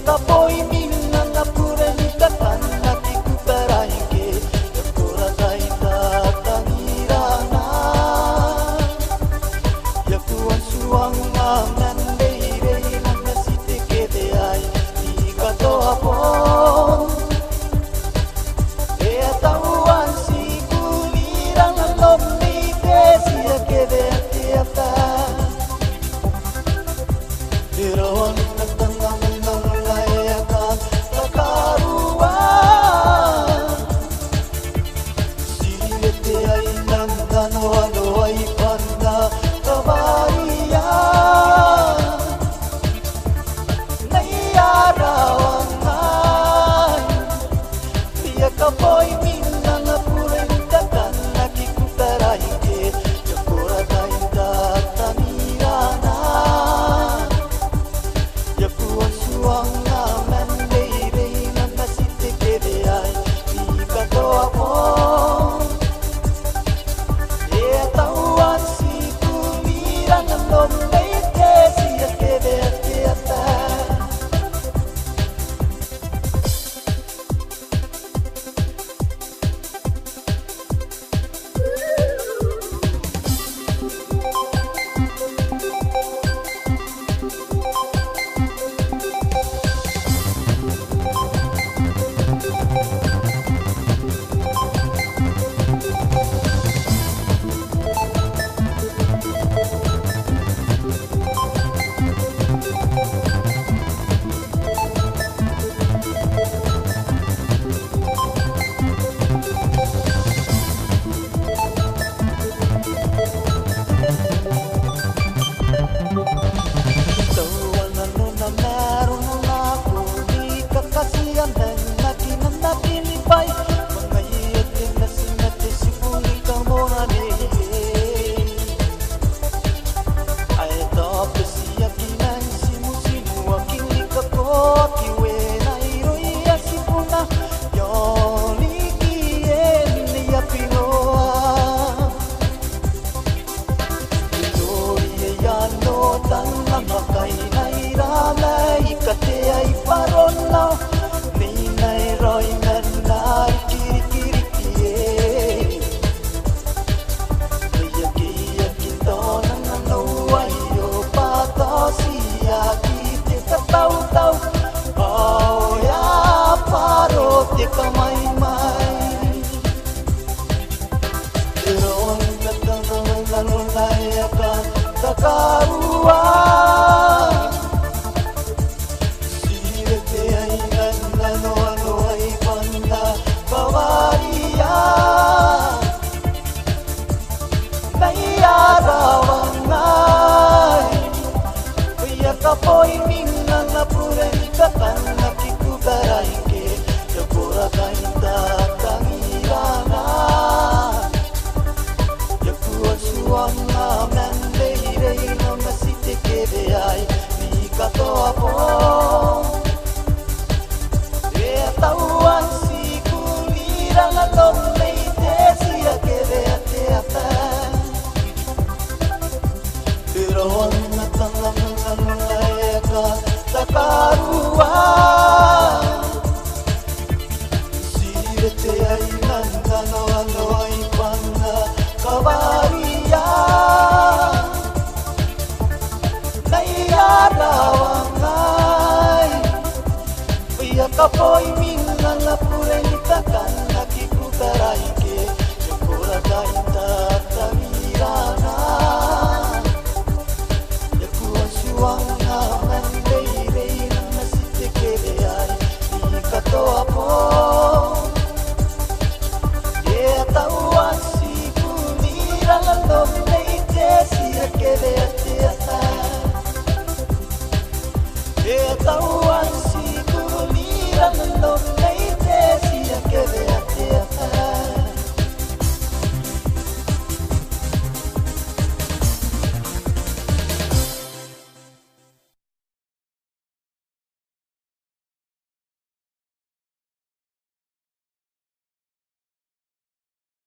kapoy minang apuren ikatan nakikuperay ke yakuratay tatangirana yakuan suang ngamen leirei nang nasite kede ay ikato apon e tauan si kulirang alom ni siya kede atiata Iron nagtangang ng layakan kakaruan Silete ay nang ano ay panda kabarian Naiarawan ay Piyak apoy minang apuren katan nakikuperay ke Yakuratay tatanirana Yakuan suang ngamen leirei nang nasite kede ay ikato apon E tauan si kulirang alom leite siya kede atiata Kakaruan Silete ay ano ay panda kabarian Naiarawan ay Kaya kapoy minang apuren ikatan nakikuperay ke Yakuratay tatangirana Yakuan suang ngamen leirei nang nasite kede ay ikato apon E tauan si kulirang alom leite siya kede atiata Iron natangang ng layakan kakaruan Silete ay nang ano ay panda kabarian Naiarawan ay Piyak apoy minang apuren ikatan nakikuperay ke Yakuratay tatanirana